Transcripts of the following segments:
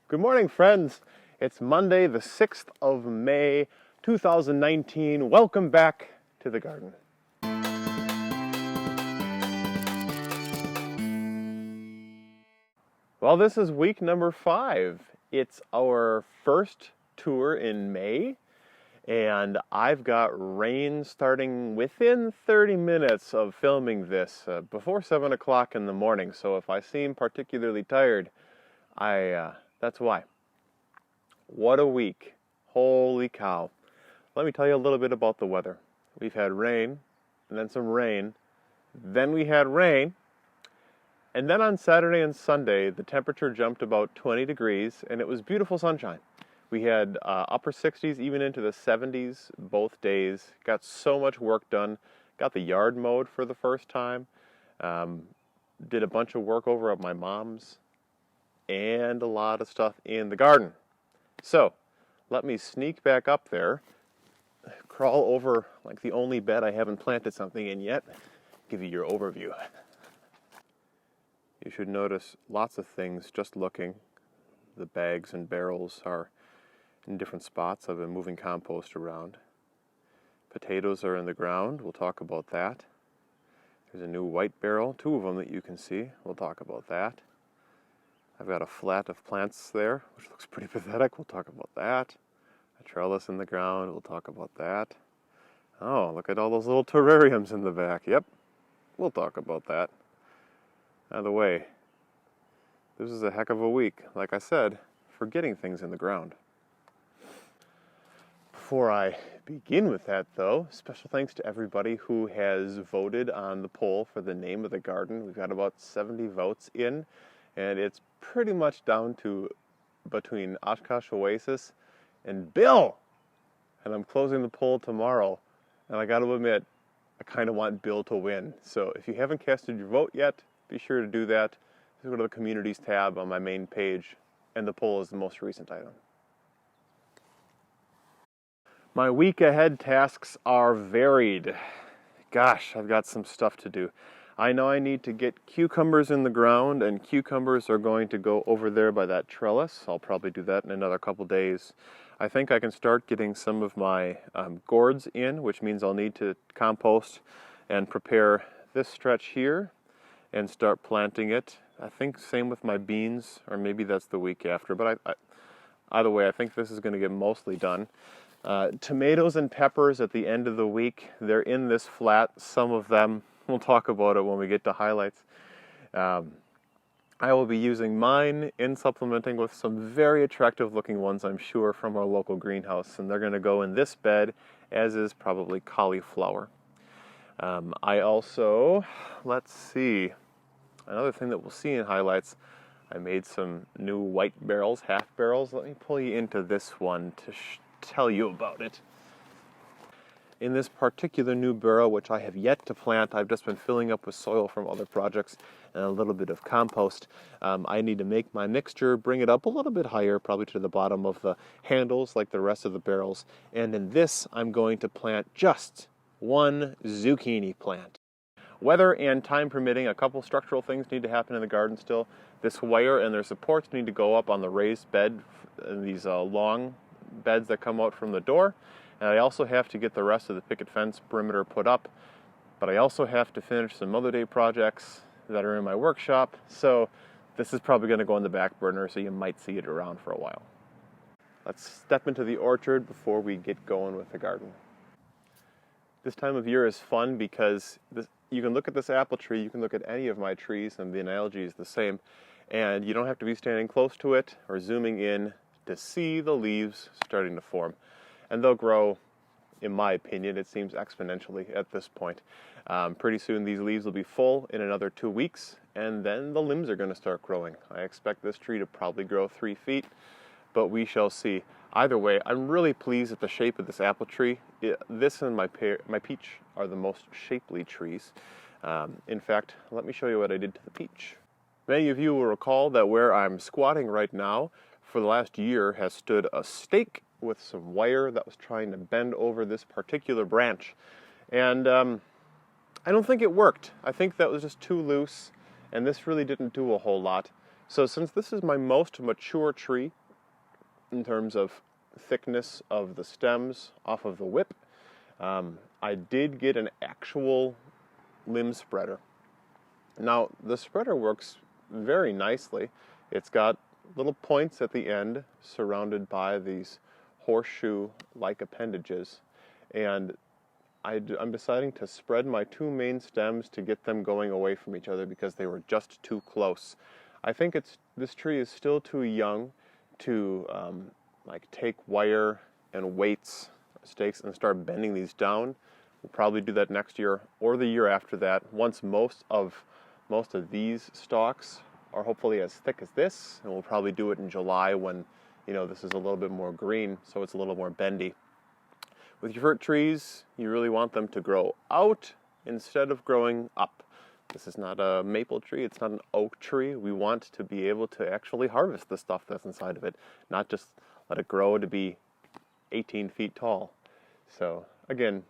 Good morning, friends. It's Monday, the 6th of May, 2019. Welcome back to the garden. Well, this is week number 5. It's our first tour in May, and I've got rain starting within 30 minutes of filming this, before 7 o'clock in the morning. So if I seem particularly tired, that's why. What a week. Holy cow. Let me tell you a little bit about the weather. We've had rain, and then some rain, then we had rain, and then on Saturday and Sunday, the temperature jumped about 20 degrees, and it was beautiful sunshine. We had upper 60s, even into the 70s both days. Got so much work done. Got the yard mowed for the first time. Did a bunch of work over at my mom's, and a lot of stuff in the garden. So, let me sneak back up there, crawl over like the only bed I haven't planted something in yet, give you your overview. You should notice lots of things just looking. The bags and barrels are in different spots. I've been moving compost around. Potatoes are in the ground. We'll talk about that. There's a new white barrel, 2 of them that you can see. We'll talk about that. I've got a flat of plants there, which looks pretty pathetic. We'll talk about that. A trellis in the ground. We'll talk about that. Oh, look at all those little terrariums in the back. Yep, we'll talk about that. By the way, this is a heck of a week, like I said, for getting things in the ground. Before I begin with that, though, special thanks to everybody who has voted on the poll for the name of the garden. We've got about 70 votes in, and it's pretty much down to between Oshkosh Oasis and Bill. And I'm closing the poll tomorrow, and I got to admit, I kind of want Bill to win. So if you haven't casted your vote yet, be sure to do that. Just go to the Communities tab on my main page, and the poll is the most recent item. My week ahead tasks are varied. Gosh, I've got some stuff to do. I know I need to get cucumbers in the ground, and cucumbers are going to go over there by that trellis. I'll probably do that in another couple days. I think I can start getting some of my gourds in, which means I'll need to compost and prepare this stretch here and start planting it. I think same with my beans, or maybe that's the week after, but either way, I think this is going to get mostly done. Tomatoes and peppers at the end of the week, they're in this flat, some of them. We'll talk about it when we get to highlights. I will be using mine in supplementing with some very attractive looking ones, I'm sure, from our local greenhouse. And they're going to go in this bed, as is probably cauliflower. I also, let's see, another thing that we'll see in highlights, I made some new white barrels, half barrels. Let me pull you into this one to tell you about it. In this particular new barrel, which I have yet to plant, I've just been filling up with soil from other projects and a little bit of compost. I need to make my mixture, bring it up a little bit higher, probably to the bottom of the handles like the rest of the barrels. And in this, I'm going to plant just one zucchini plant. Weather and time permitting, a couple structural things need to happen in the garden still. This wire and their supports need to go up on the raised bed, these long beds that come out from the door. And I also have to get the rest of the picket fence perimeter put up. But I also have to finish some Mother Day projects that are in my workshop. So this is probably going to go on the back burner, so you might see it around for a while. Let's step into the orchard before we get going with the garden. This time of year is fun because you can look at this apple tree, you can look at any of my trees, and the analogy is the same. And you don't have to be standing close to it or zooming in to see the leaves starting to form. And they'll grow, in my opinion, it seems exponentially at this point. Pretty soon these leaves will be full in another 2 weeks, and then the limbs are going to start growing. I expect this tree to probably grow 3 feet, but we shall see. Either way, I'm really pleased at the shape of this apple tree. This and my peach are the most shapely trees. In fact, let me show you what I did to the peach. Many of you will recall that where I'm squatting right now for the last year has stood a stake with some wire that was trying to bend over this particular branch. And I don't think it worked. I think that was just too loose, and this really didn't do a whole lot. So since this is my most mature tree in terms of thickness of the stems off of the whip, I did get an actual limb spreader. Now, the spreader works very nicely. It's got little points at the end surrounded by these horseshoe-like appendages, and I'm deciding to spread my two main stems to get them going away from each other because they were just too close. I think this tree is still too young to like take wire and weights, stakes, and start bending these down. We'll probably do that next year or the year after that. Once most of these stalks are hopefully as thick as this, and we'll probably do it in July when, you know, this is a little bit more green, so it's a little more bendy. With your fruit trees, you really want them to grow out instead of growing up. This is not a maple tree, it's not an oak tree. We want to be able to actually harvest the stuff that's inside of it, not just let it grow to be 18 feet tall. So again,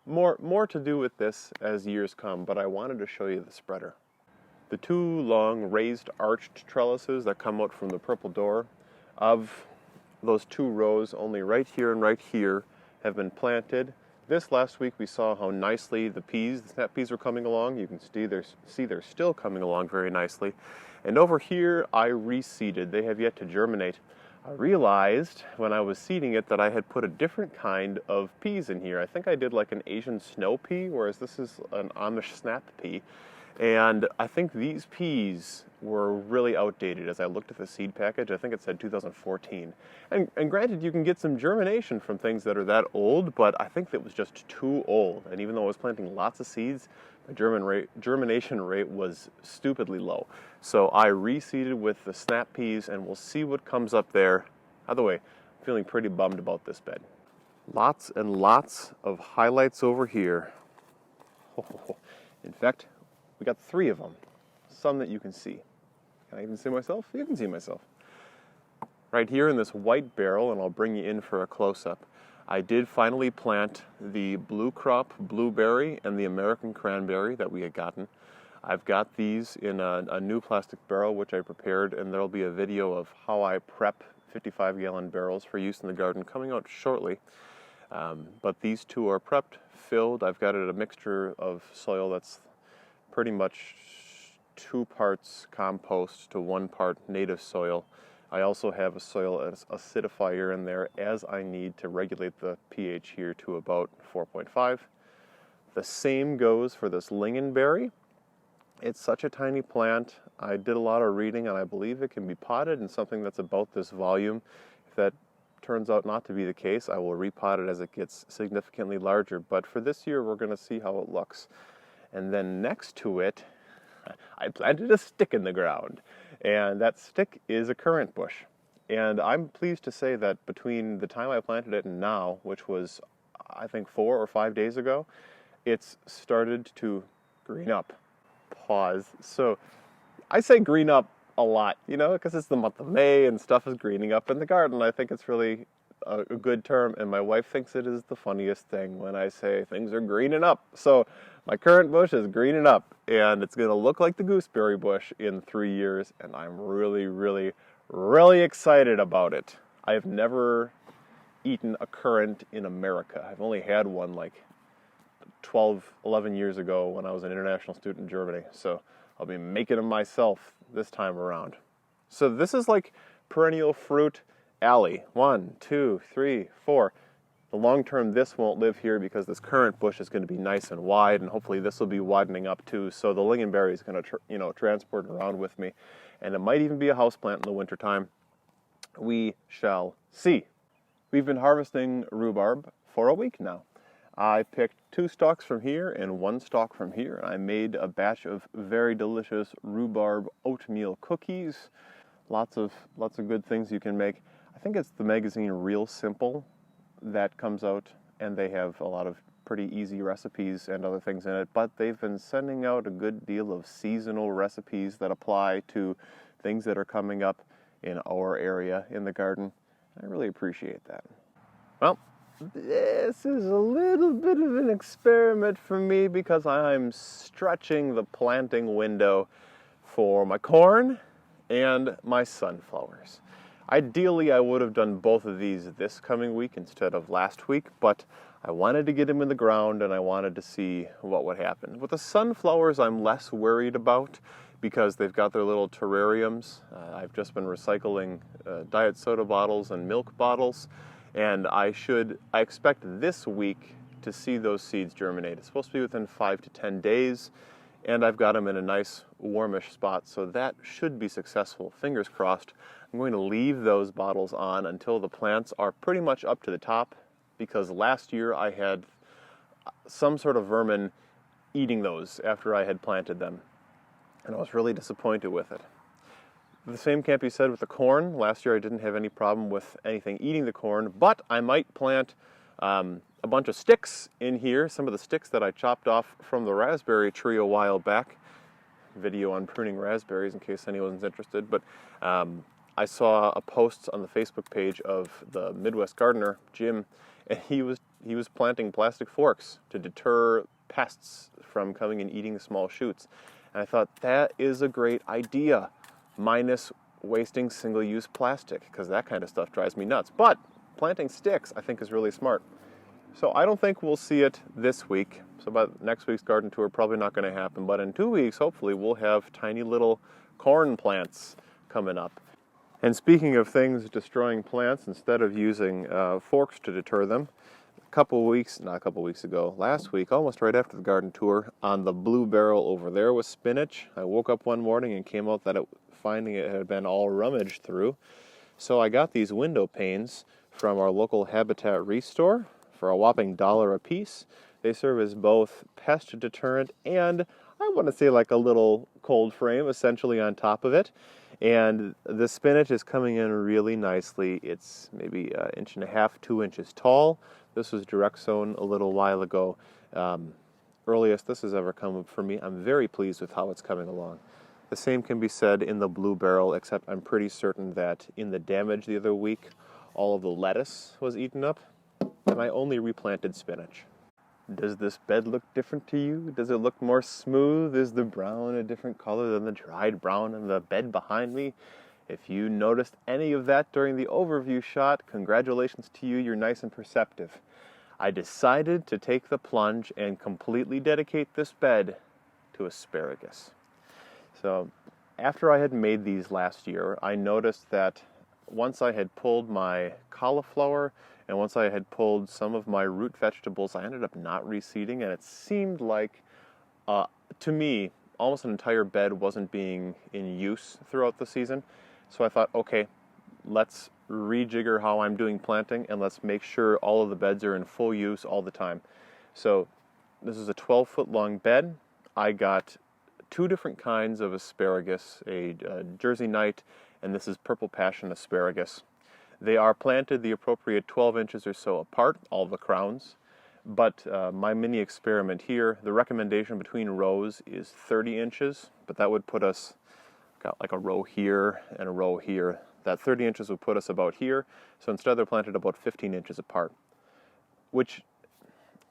more to do with this as years come, but I wanted to show you the spreader. The two long raised arched trellises that come out from the purple door, of those two rows, only right here and right here have been planted. This last week we saw how nicely the snap peas were coming along. You can see they're still coming along very nicely. And over here I reseeded. They have yet to germinate. I realized when I was seeding it that I had put a different kind of peas in here. I think I did like an Asian snow pea, whereas this is an Amish snap pea. And I think these peas were really outdated. As I looked at the seed package, I think it said 2014. And granted, you can get some germination from things that are that old, but I think that was just too old. And even though I was planting lots of seeds, the germination rate was stupidly low. So I reseeded with the snap peas, and we'll see what comes up there. By the way, I'm feeling pretty bummed about this bed. Lots and lots of highlights over here. In fact, we got 3 of them. Some that you can see. Can I even see myself? You can see myself. Right here in this white barrel, and I'll bring you in for a close-up, I did finally plant the blue crop blueberry and the American cranberry that we had gotten. I've got these in a new plastic barrel which I prepared, and there'll be a video of how I prep 55-gallon barrels for use in the garden coming out shortly. But these two are prepped, filled. I've got it a mixture of soil that's pretty much 2 parts compost to 1 part native soil. I also have a soil acidifier in there as I need to regulate the pH here to about 4.5. The same goes for this lingonberry. It's such a tiny plant. I did a lot of reading, and I believe it can be potted in something that's about this volume. If that turns out not to be the case, I will repot it as it gets significantly larger. But for this year, we're going to see how it looks. And then next to it, I planted a stick in the ground, and that stick is a currant bush. And I'm pleased to say that between the time I planted it and now, which was, I think, 4 or 5 days ago, it's started to green up. Pause. So I say green up a lot, you know, because it's the month of May and stuff is greening up in the garden. I think it's really a good term, and my wife thinks it is the funniest thing when I say things are greening up. So my currant bush is greening up, and it's going to look like the gooseberry bush in 3 years, and I'm really, really, really excited about it. I have never eaten a currant in America. I've only had one like 11 years ago when I was an international student in Germany, so I'll be making them myself this time around. So this is like perennial fruit alley. 1, 2, 3, 4. The long term, this won't live here because this currant bush is going to be nice and wide, and hopefully this will be widening up too. So the lingonberry is going to transport around with me, and it might even be a houseplant in the wintertime. We shall see. We've been harvesting rhubarb for a week now. I picked 2 stalks from here and 1 stalk from here, and I made a batch of very delicious rhubarb oatmeal cookies. Lots of good things you can make. I think it's the magazine Real Simple that comes out, and they have a lot of pretty easy recipes and other things in it, but they've been sending out a good deal of seasonal recipes that apply to things that are coming up in our area in the garden. I really appreciate that. Well, this is a little bit of an experiment for me because I'm stretching the planting window for my corn and my sunflowers. Ideally, I would have done both of these this coming week instead of last week, but I wanted to get them in the ground and I wanted to see what would happen. With the sunflowers, I'm less worried about because they've got their little terrariums. I've just been recycling diet soda bottles and milk bottles, and I expect this week to see those seeds germinate. It's supposed to be within 5 to 10 days, and I've got them in a nice warmish spot, so that should be successful. Fingers crossed. I'm going to leave those bottles on until the plants are pretty much up to the top, because last year I had some sort of vermin eating those after I had planted them, and I was really disappointed with it. The same can't be said with the corn. Last year I didn't have any problem with anything eating the corn, but I might plant a bunch of sticks in here, some of the sticks that I chopped off from the raspberry tree a while back. Video on pruning raspberries in case anyone's interested, but I saw a post on the Facebook page of the Midwest gardener, Jim, and he was planting plastic forks to deter pests from coming and eating the small shoots. And I thought, that is a great idea, minus wasting single-use plastic, because that kind of stuff drives me nuts. But planting sticks, I think, is really smart. So I don't think we'll see it this week. So by next week's garden tour, probably not going to happen. But in 2 weeks, hopefully, we'll have tiny little corn plants coming up. And speaking of things destroying plants, instead of using forks to deter them, last week, almost right after the garden tour, on the blue barrel over there was spinach. I woke up one morning and came out finding it had been all rummaged through. So I got these window panes from our local Habitat Restore for a whopping $1 a piece. They serve as both pest deterrent and, I want to say, like a little cold frame essentially on top of it. And the spinach is coming in really nicely. It's maybe 1.5 inches, 2 inches tall. This was direct sown a little while ago. Earliest this has ever come up for me. I'm very pleased with how it's coming along. The same can be said in the blue barrel, except I'm pretty certain that in the damage the other week, all of the lettuce was eaten up, and I only replanted spinach. Does this bed look different to you? Does it look more smooth? Is the brown a different color than the dried brown in the bed behind me? If you noticed any of that during the overview shot, congratulations to you, you're nice and perceptive. I decided to take the plunge and completely dedicate this bed to asparagus. So after I had made these last year, I noticed that once I had pulled my cauliflower and once I had pulled some of my root vegetables, I ended up not reseeding, and it seemed like, to me, almost an entire bed wasn't being in use throughout the season. So I thought, okay, let's rejigger how I'm doing planting, and let's make sure all of the beds are in full use all the time. So this is a 12-foot long bed. I got 2 different kinds of asparagus, a Jersey Knight, and this is Purple Passion asparagus. They are planted the appropriate 12 inches or so apart, all the crowns. But my mini experiment here, the recommendation between rows is 30 inches, but that would put us, got like a row here and a row here. That 30 inches would put us about here, so instead they're planted about 15 inches apart. Which,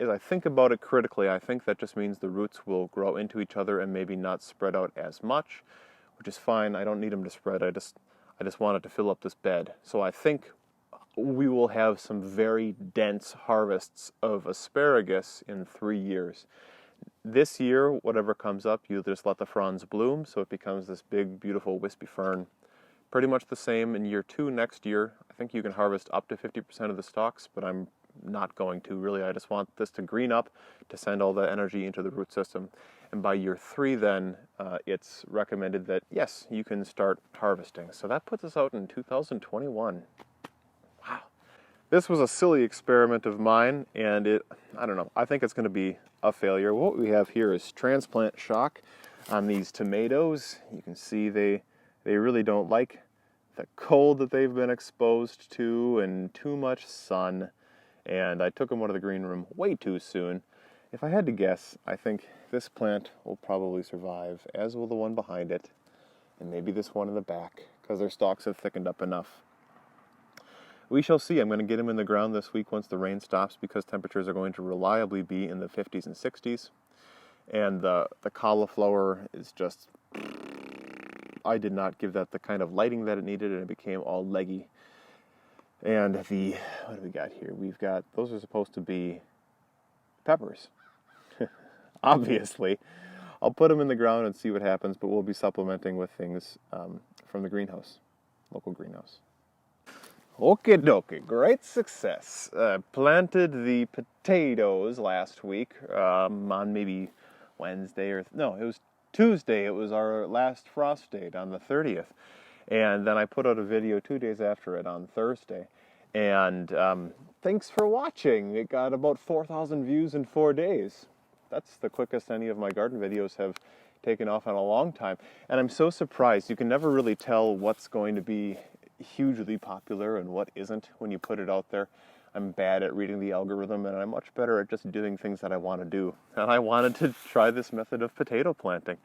as I think about it critically, I think that just means the roots will grow into each other and maybe not spread out as much, which is fine. I don't need them to spread, I just wanted to fill up this bed. So I think we will have some very dense harvests of asparagus in 3 years. This year, whatever comes up, you just let the fronds bloom, so it becomes this big, beautiful, wispy fern. Pretty much the same in year 2 next year. I think you can harvest up to 50% of the stalks, but I'm not going to, really. I just want this to green up to send all the energy into the root system. And by year 3 then, it's recommended that, yes, you can start harvesting. So that puts us out in 2021. Wow. This was a silly experiment of mine, and I don't know, I think it's going to be a failure. What we have here is transplant shock on these tomatoes. You can see they really don't like the cold that they've been exposed to and too much sun. And I took them out of the green room way too soon. If I had to guess, I think this plant will probably survive, as will the one behind it, and maybe this one in the back, because their stalks have thickened up enough. We shall see. I'm going to get them in the ground this week once the rain stops, because temperatures are going to reliably be in the 50s and 60s. And the cauliflower is just I did not give that the kind of lighting that it needed, and it became all leggy. And what do we got here? We've got, those are supposed to be peppers. Obviously. I'll put them in the ground and see what happens, but we'll be supplementing with things from the greenhouse, local greenhouse. Okie dokie, great success. Planted the potatoes last week on maybe Wednesday no, it was Tuesday. It was our last frost date on the 30th. And then I put out a video 2 days after it on Thursday. And thanks for watching. It got about 4,000 views in 4 days. That's the quickest any of my garden videos have taken off in a long time. And I'm so surprised. You can never really tell what's going to be hugely popular and what isn't when you put it out there. I'm bad at reading the algorithm, and I'm much better at just doing things that I want to do. And I wanted to try this method of potato planting.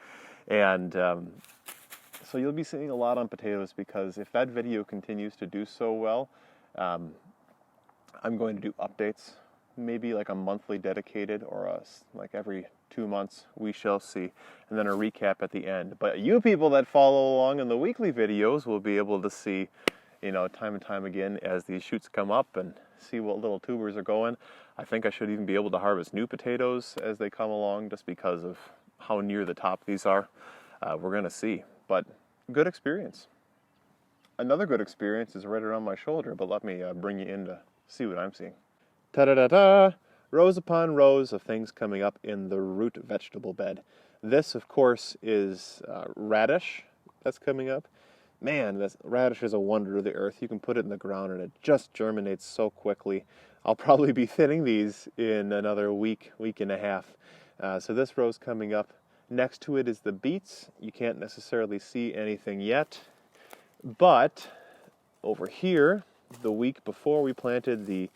And so you'll be seeing a lot on potatoes, because if that video continues to do so well, I'm going to do updates, maybe like a monthly dedicated, or like every 2 months, we shall see, and then a recap at the end. But you people that follow along in the weekly videos will be able to see, time and time again as these shoots come up and see what little tubers are going. I think I should even be able to harvest new potatoes as they come along, just because of how near the top these are. We're going to see, but good experience. Another good experience is right around my shoulder, but let me bring you in to see what I'm seeing. Ta-da-da-da! Rows upon rows of things coming up in the root vegetable bed. This, of course, is radish that's coming up. Man, this radish is a wonder of the earth. You can put it in the ground and it just germinates so quickly. I'll probably be thinning these in another week and a half. So this row's coming up. Next to it is the beets. You can't necessarily see anything yet, but over here, the week before we planted the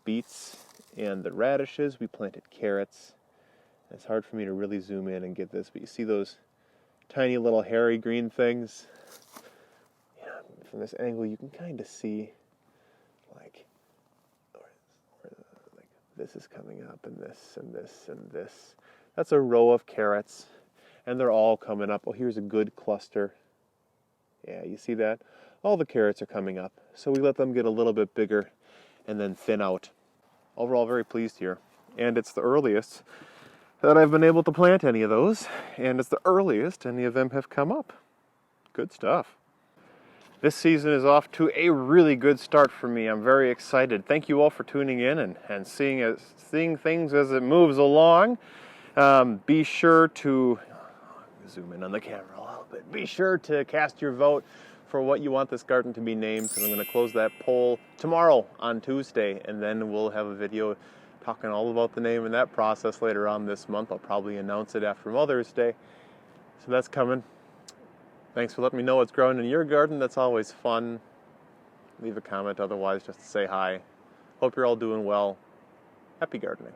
beets and the radishes, we planted carrots. It's hard for me to really zoom in and get this, but you see those tiny little hairy green things? From this angle, you can kind of see like this is coming up, and this and this and this. That's a row of carrots, and they're all coming up. Oh, here's a good cluster. Yeah, you see that? All the carrots are coming up. So we let them get a little bit bigger and then thin out. Overall, very pleased here. And it's the earliest that I've been able to plant any of those, and it's the earliest any of them have come up. Good stuff. This season is off to a really good start for me. I'm very excited. Thank you all for tuning in and seeing things as it moves along. Be sure to zoom in on the camera a little bit. Be sure to cast your vote for what you want this garden to be named, because I'm going to close that poll tomorrow on Tuesday, and then we'll have a video talking all about the name and that process later on this month. I'll probably announce it after Mother's Day. So that's coming. Thanks for letting me know what's growing in your garden. That's always fun. Leave a comment otherwise, just to say hi. Hope you're all doing well. Happy gardening.